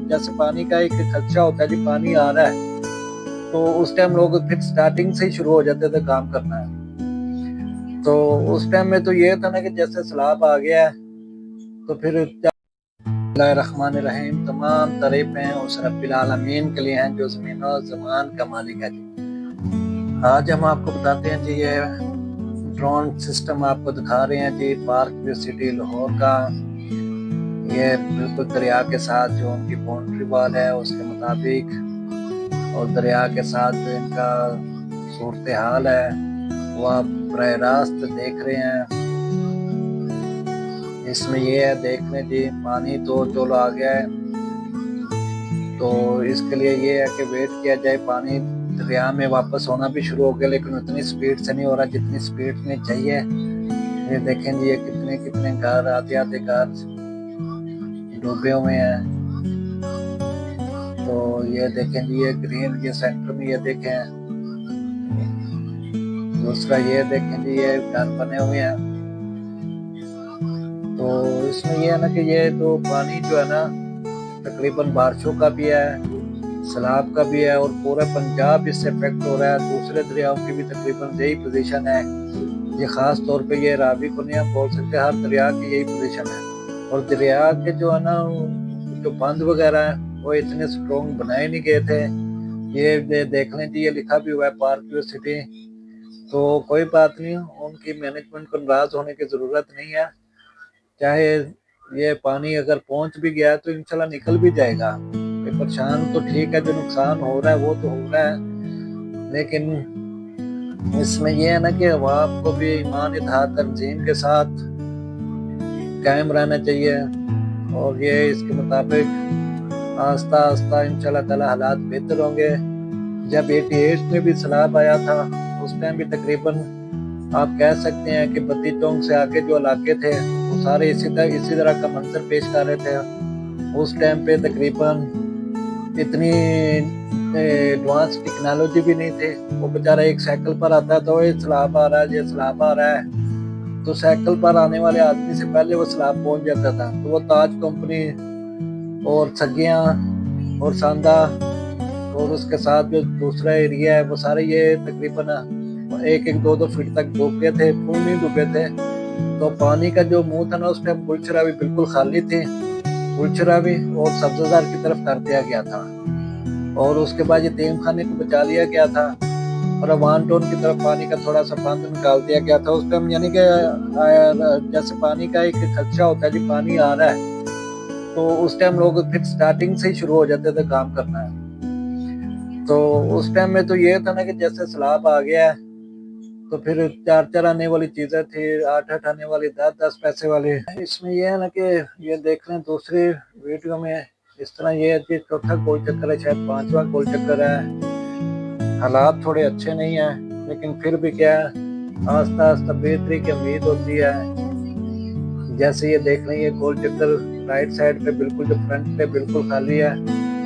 جیسے پانی کا ایک خدشہ ہوتا ہے جی پانی آ رہا ہے تو اس ٹائم لوگ پھر سٹارٹنگ سے ہی شروع ہو جاتے تھے کام کرنا ہے. تو اس ٹائم میں تو یہ تھا نا کہ جیسے سیلاب آ گیا ہے تو پھر اللہ الرحمن الرحیم تمام تعریفیں اس رب العالمین کے لیے ہیں جو زمین و زمان کا مالک ہے. آج ہم آپ کو بتاتے ہیں جی یہ ڈرون سسٹم آپ کو دکھا رہے ہیں جی پارک ویو سٹی لاہور کا. یہ بالکل دریا کے ساتھ جو ان کی باؤنڈری وال ہے اس کے مطابق اور دریا کے ساتھ جو ان کا صورتحال ہے وہ آپ براہ راست دیکھ رہے ہیں. اس میں یہ ہے دیکھ لیں جی پانی تو چلو آ گیا ہے تو اس کے لیے یہ ہے کہ ویٹ کیا جائے. پانی دریا میں واپس ہونا بھی شروع ہو گیا لیکن اتنی سپیڈ سے نہیں ہو رہا جتنی سپیڈ میں چاہیے. یہ دیکھیں جی یہ کتنے گھر آدھے گھر ڈوبے ہوئے ہیں. تو یہ دیکھیں جی یہ گرین یہ سینٹر میں یہ دیکھیں دوسرا یہ دیکھیں جی یہ گھر بنے ہوئے ہیں. تو اس میں یہ ہے نا کہ یہ جو پانی جو ہے نا تقریباً بارشوں کا بھی ہے سیلاب کا بھی ہے اور پورا پنجاب اس سے افیکٹ ہو رہا ہے. دوسرے دریاؤں کی بھی تقریباً یہی پوزیشن ہے. یہ خاص طور پہ یہ راوی کو نہیں ہم بول سکتے ہر دریا کی یہی پوزیشن ہے. اور دریا کے جو ہے نا جو بند وغیرہ ہیں وہ اتنے سٹرونگ بنائے نہیں گئے تھے. یہ دیکھ لیں جی یہ لکھا بھی ہوا ہے پارک ویو سٹی. تو کوئی بات نہیں ان کی مینجمنٹ کو ناراض ہونے کی ضرورت نہیں ہے. چاہے یہ پانی اگر پہنچ بھی گیا تو انشاءاللہ نکل بھی جائے گا. پریشان تو ٹھیک ہے جو نقصان ہو رہا ہے وہ تو ہو رہا ہے لیکن اس میں یہ ہے نا کہ عوام کو بھی ایمان اتحاد تنظیم کے ساتھ قائم رہنا چاہیے اور یہ اس کے مطابق آہستہ آہستہ انشاءاللہ تعالی حالات بہتر ہوں گے. جب 88 میں بھی سیلاب آیا تھا اس ٹائم بھی تقریباً آپ کہہ سکتے ہیں کہ بتی چونک سے آگے جو علاقے تھے وہ سارے اسی طرح کا منظر پیش کر رہے تھے. اس ٹائم پہ تقریباً اتنی ایڈوانس ٹیکنالوجی بھی نہیں تھی. وہ بیچارہ ایک سائیکل پر آتا ہے تو یہ سیلاب آ رہا ہے یہ سیلاب آ رہا ہے تو سائیکل پر آنے والے آدمی سے پہلے وہ سیلاب پہنچ جاتا تھا. تو وہ تاج کمپنی اور سگیاں اور ساندہ اور اس کے ساتھ جو دوسرا ایریا ہے وہ سارے یہ تقریباً 1-2 فٹ تک ڈوب گئے تھے. پھول نہیں ڈوبے تھے. تو پانی کا جو منہ تھا نا اس ٹائم گلچرا بھی بالکل خالی تھی. گلچرا بھی اور سبززار کی طرف کر دیا گیا تھا اور اس کے بعد یہ یتیم خانے کو بچا لیا گیا تھا اور وان ٹون کی طرف پانی کا تھوڑا سا بند نکال دیا گیا تھا. اس ٹائم یعنی کہ جیسے پانی کا ایک خدشہ ہوتا ہے جی پانی آ رہا ہے تو اس ٹائم لوگ پھر سٹارٹنگ سے ہی شروع ہو جاتے تھے کام کرنا ہے. تو اس ٹائم میں تو یہ تھا نا کہ جیسے سیلاب آ گیا ہے تو پھر 4 آنے والی چیزیں تھی 8 آنے والی 10 پیسے والی. اس میں یہ ہے نا کہ یہ دیکھ لیں دوسری ویڈیو میں اس طرح یہ ہے کہ چوتھا گول چکر ہے شاید 5واں گول چکر ہے. حالات تھوڑے اچھے نہیں ہیں لیکن پھر بھی کیا ہے آہستہ آہستہ بہتری کی امید ہوتی ہے. جیسے یہ دیکھ لیں یہ گول چکر رائٹ سائڈ پہ بالکل جو فرنٹ پہ بالکل خالی ہے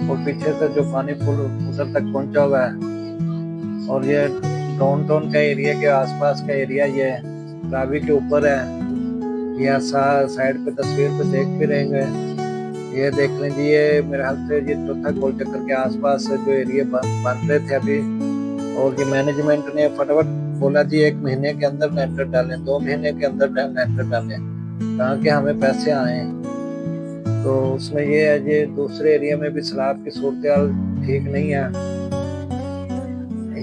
اور پیچھے سے جو پانی پھول ادھر تک پہنچا ہوا ہے اور یہ ڈاؤن ٹاؤن کا ایریا کے آس پاس کا ایریا یہ راوی کے اوپر ہے. یہ سائڈ پہ تصویر پہ دیکھ بھی رہیں گے. یہ دیکھ لیں جی یہ میرے خیال سے یہ چوتھا گول چکر کے آس پاس جو ایریا بن رہے تھے ابھی اور یہ مینجمنٹ نے فٹافٹ بولا جی 1 مہینے کے اندر لینٹر ڈالیں 2 مہینے کے اندر لینٹر ڈالیں تاکہ ہمیں پیسے آئیں. تو اس میں یہ ہے یہ دوسرے ایریا میں بھی سیلاب کی صورتحال ٹھیک نہیں ہے.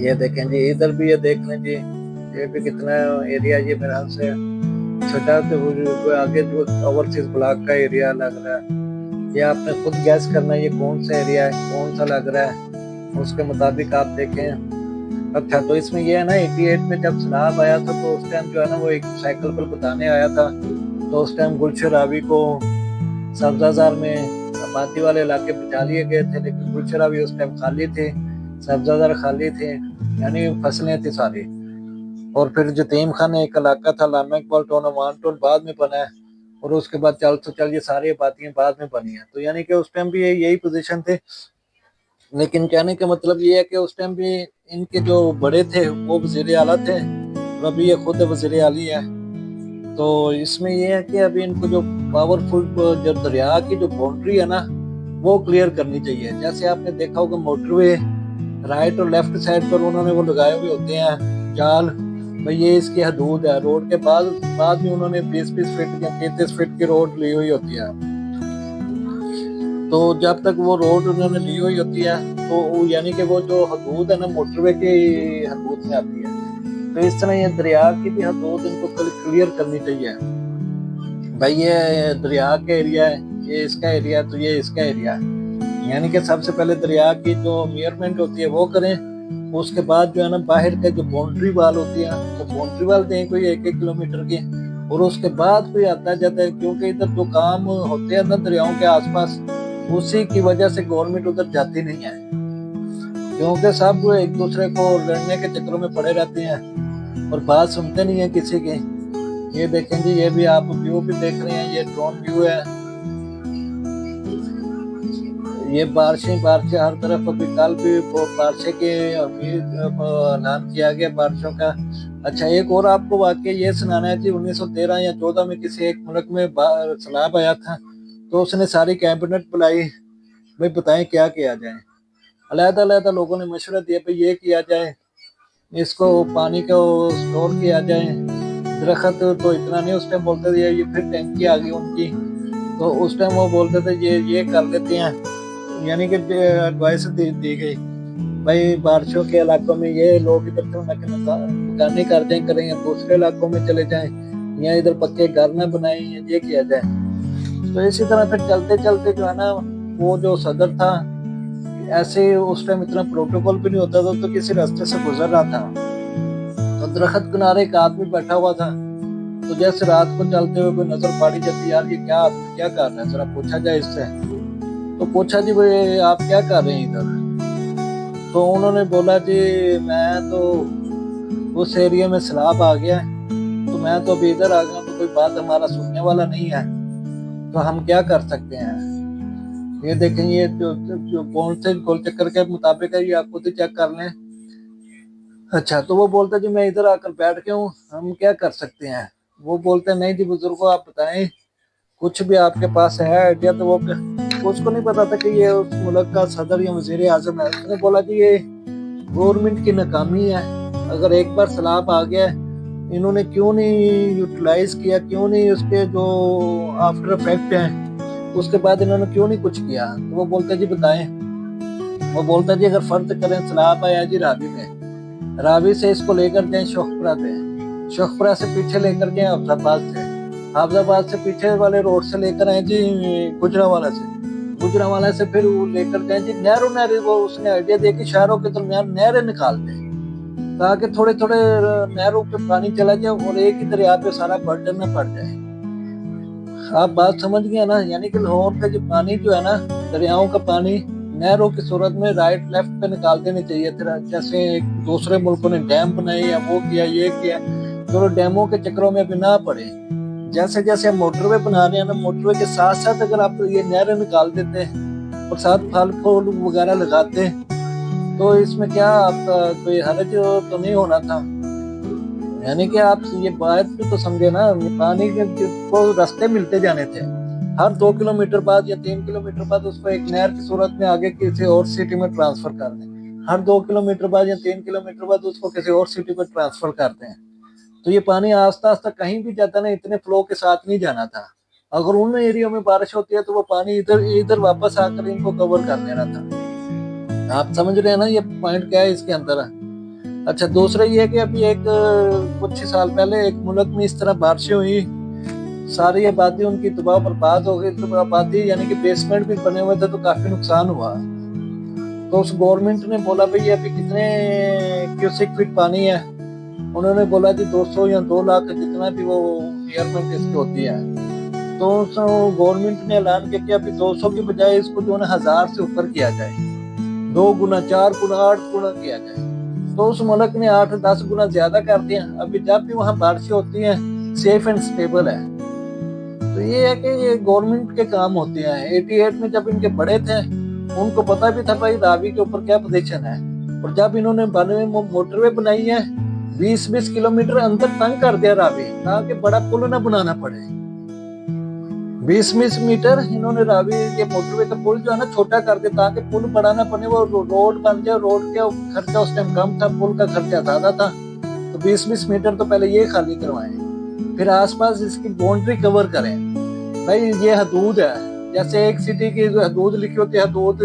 یہ دیکھیں جی ادھر بھی یہ دیکھ لیں جی یہ بھی کتنا ایریا یہ میرے خیال سے چھٹا آگے جو اوورسیز بلاک کا ایریا لگ رہا ہے. یہ آپ نے خود گیس کرنا ہے یہ کون سا ایریا ہے کون سا لگ رہا ہے اس کے مطابق آپ دیکھیں. اچھا تو اس میں یہ ہے نا 88 میں جب سیلاب آیا تھا تو اس ٹائم جو ہے نا وہ ایک سائیکل پر بتانے آیا تھا تو اس ٹائم گلشن راوی کو سبزہ میں آبادی والے علاقے بچا لیے گئے تھے لیکن گلشن راوی اس ٹائم خالی تھے سبزہ خالی تھے یعنی فصلیں تھی ساری. اور پھر یتیم خانہ ایک علاقہ تھا علامہ اقبال ٹون وان ٹون بعد میں بنا ہے اور اس کے بعد چل یہ ساری آبادیاں بعد میں بنی ہیں. تو یعنی کہ اس ٹائم بھی یہی پوزیشن تھے لیکن کہنے کا مطلب یہ ہے کہ اس ٹائم بھی ان کے جو بڑے تھے وہ وزیر اعلیٰ تھے اور ابھی یہ خود وزیر اعلی ہے. تو اس میں یہ ہے کہ ابھی ان کو جو پاورفل جو دریا کی جو باؤنڈری ہے نا वो क्लियर करनी चाहिए। जैसे आपने देखा होगा मोटरवे राइट और लेफ्ट साइड पर उन्होंने वो लगाए हुए होते हैं जाल, भाई ये इसकी हदूद है। रोड के बाद में उन्होंने 20-20 फीट या 33 फीट की रोड ली हुई होती है। तो जब तक वो रोड उन्होंने ली हुई होती है तो यानी कि वो जो हदूद है ना मोटरवे की हदूद में आती है। तो इस तरह ये दरिया की भी हदूद इनको क्लियर करनी चाहिए। भाई ये दरिया का एरिया है, ये इसका एरिया है, तो ये इसका एरिया है। यानी कि सबसे पहले दरिया की जो मेजरमेंट होती है वो करें। उसके बाद जो है ना बाहर के जो बाउंड्री वाल होती है तो बाउंड्री वाल दें कोई 1-1 किलोमीटर की। और उसके बाद कोई आता जाता है, क्योंकि इधर जो काम होते हैं ना दरियाओं के आसपास, उसी की वजह से गवर्नमेंट उधर जाती नहीं है, क्योंकि सब एक दूसरे को लड़ने के चक्करों में पड़े रहते हैं और बात सुनते नहीं है किसी की। ये देखें जी, ये भी आप व्यू भी देख रहे हैं, ये ड्रोन व्यू है। ये बारिशें हर तरफ, अभी कल भी बारिशें के ऐलान किया गया बारिशों का। अच्छा, एक और आपको वाकई ये सुनाना है जी, 1913 या 14 में किसी एक मुल्क में सैलाब आया था, तो उसने सारी कैबिनेट बुलाई, भाई बताएं क्या किया जाए। अलग-अलग लोगों ने मशवरा दिया, भाई ये किया जाए, इसको पानी को स्टोर किया जाए। दरख्त तो इतना नहीं उस टाइम बोलते थे, ये फिर टैंकी आ गई उनकी, तो उस टाइम वो बोलते थे ये कर लेते हैं, यानी कि एडवाइस दी गई, भाई बारिशों के इलाकों में ये लोग इधर तो मकानी कर जाए करें, दूसरे इलाकों में चले जाएं, या इधर पक्के घर न बनाए, ये किया जाए। तो इसी तरह फिर चलते चलते जो है ना, वो जो सदर था, ऐसे उस टाइम इतना प्रोटोकॉल भी नहीं होता था, तो किसी रास्ते से गुजर रहा था, तो दरख्त किनारे एक आदमी बैठा हुआ था। तो जैसे रात को चलते हुए कोई नजर पड़ी जाती, यार ये क्या कर रहे हैं, जरा पूछा जाए इससे। तो पूछा जी, भाई आप क्या कर रहे हैं इधर? तो उन्होंने बोला जी मैं तो उस एरिया में सैलाब आ गया है, तो मैं तो अभी इधर आ गया, तो कोई बात हमारा सुनने वाला नहीं है, तो हम क्या कर सकते हैं। ये देखें, ये जो कौन से गोल चक्कर के मुताबिक है, ये आप खुद ही चेक कर लें। अच्छा, तो वो बोलता जी मैं इधर आकर बैठ गया हूँ, हम क्या कर सकते हैं। वो बोलते नहीं जी बुजुर्गों, आप बताएं कुछ भी आपके पास है आइडिया। तो वो उसको नहीं पता था कि ये उस मुल्क का सदर या वजीर आजम है। उसने बोला जी ये गवर्नमेंट की नाकामी है, अगर एक बार सैलाब आ गया इन्होंने क्यों नहीं यूटिलाइज किया, क्यों नहीं उसके जो आफ्टर इफेक्ट हैं उसके बाद इन्होंने क्यों नहीं कुछ किया। तो वो बोलते जी बताएं। वो बोलता जी अगर फर्ज करें सैलाब आया जी रावी में, रावी से इसको लेकर जाए शोखपुरा पे, शोखपुरा से पीछे लेकर जाए हाफजाबाद से, हाफजाबाद से पीछे वाले रोड से लेकर आए जी गुजरावाला से, गुजरावाला से फिर वो लेकर जाए जी नहरों। वो उसने आइडिया दिया कि शहरों के दरमियान नहरें निकाल दें, ताकि थोड़े थोड़े नहरों पे पानी चला जाए और एक ही दरिया पे सारा बर्डन न पड़ जाए। आप बात समझ गए ना। यानी कि लाहौर का जो पानी जो है ना, दरियाओं का पानी नहरों की सूरत में राइट लेफ्ट पे निकाल देने चाहिए। जैसे दूसरे मुल्कों ने डैम बनाए या वो किया ये किया, तो डैमों के चक्करों में भी ना पड़े। जैसे जैसे हम मोटरवे बना रहे हैं ना, मोटरवे के साथ साथ अगर आप ये नहरें निकाल देते हैं और साथ फल फूल वगैरह लगाते हैं, तो इसमें क्या आपका कोई हर्ज तो नहीं होना था। यानी कि आप ये बात भी तो समझे ना, पानी के को रास्ते मिलते जाने थे, हर 2 किलोमीटर बाद या 3 किलोमीटर बाद उसको एक नहर की सूरत में आगे किसी और सिटी में ट्रांसफर कर दें, हर 2 किलोमीटर बाद या 3 किलोमीटर बाद उसको किसी और सिटी में ट्रांसफर करते हैं। तो ये पानी आस्ता आस्ता कहीं भी जाता ना, इतने फ्लो के साथ नहीं जाना था। अगर उन एरिया में बारिश होती है तो वो पानी इधर वापस आकर इनको कवर कर देना था। आप समझ रहे हैं ना ये पॉइंट क्या है इसके अंदर। अच्छा, दूसरा ये है कि अभी कुछ साल पहले एक मुल्क में इस तरह बारिशें हुई, सारी आबादी उनकी तबाह बर्बाद हो गई। तो आबादी यानी कि बेसमेंट भी बने हुए थे, तो काफी नुकसान हुआ। तो उस गवर्नमेंट ने बोला भाई अभी कितने क्यूसिक फीट पानी है। उन्होंने बोला जी 200 या 2 लाख जितना भी वो मेजरमेंट इसकी होती है। तो गवर्नमेंट ने ऐलान किया कि अभी 200 की बजाय इसको जो है 1000 से ऊपर किया जाए, 2 गुना 4 गुना 8 गुना किया जाए। तो उस मुल्क ने 8-10 गुना ज्यादा कर दिया। अभी जब भी वहाँ बारिशें होती हैं सेफ एंड स्टेबल है। तो ये है कि ये गवर्नमेंट के काम होते हैं। 88 में जब इनके बड़े थे उनको पता भी था भाई रावी के ऊपर क्या पोजीशन है, और जब इन्होंने 92 में मोटरवे बनाई है 20-20 किलोमीटर अंदर तंग कर दिया रावी, ताकि बड़ा पुल न बनाना पड़े। 20 मीटर इन्होंने रावी के मोटरवे का पुल जो है ना छोटा कर दिया ताकि पुल बड़ा ना बने, वो रोड बन जाए। रोड का खर्चा उस टाइम कम था, पुल का खर्चा ज्यादा था, तो 20 मीटर तो पहले ये खाली करवाएं, फिर आसपास इसकी बाउंड्री कवर करें। भाई ये हदूद है, जैसे एक सिटी की हदूद लिखी होती है, हदूद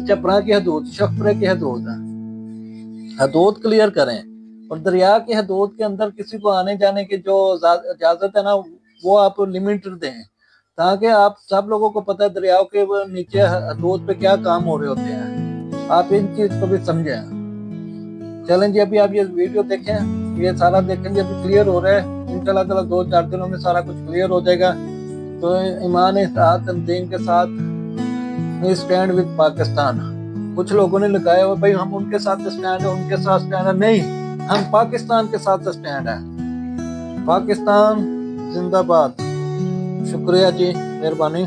चपरा की हदूद, शफरे की हदूद, हदूद क्लियर करें। और दरिया की हदूद के अंदर किसी को आने जाने की जो इजाजत है ना, वो आप लिमिट दें, ताकि आप सब लोगों को पता है दरियाओं के नीचे हदूद पे क्या काम हो रहे होते हैं। आप इन चीज को भी समझें। चलें जी, अभी आप ये वीडियो देखें, ये सारा देखेंगे, अभी क्लियर हो रहा है इंशाल्लाह ताला। 2-4 दिनों में सारा कुछ क्लियर हो जाएगा। तो ईमान इत्तेहाद तंजीम के साथ स्टैंड विद पाकिस्तान। कुछ लोगों ने लगाया हुआ भाई हम उनके साथ स्टैंड है, उनके साथ स्टैंड है। नहीं, हम पाकिस्तान के साथ स्टैंड है। पाकिस्तान जिंदाबाद। शुक्रिया जी, मेहरबानी।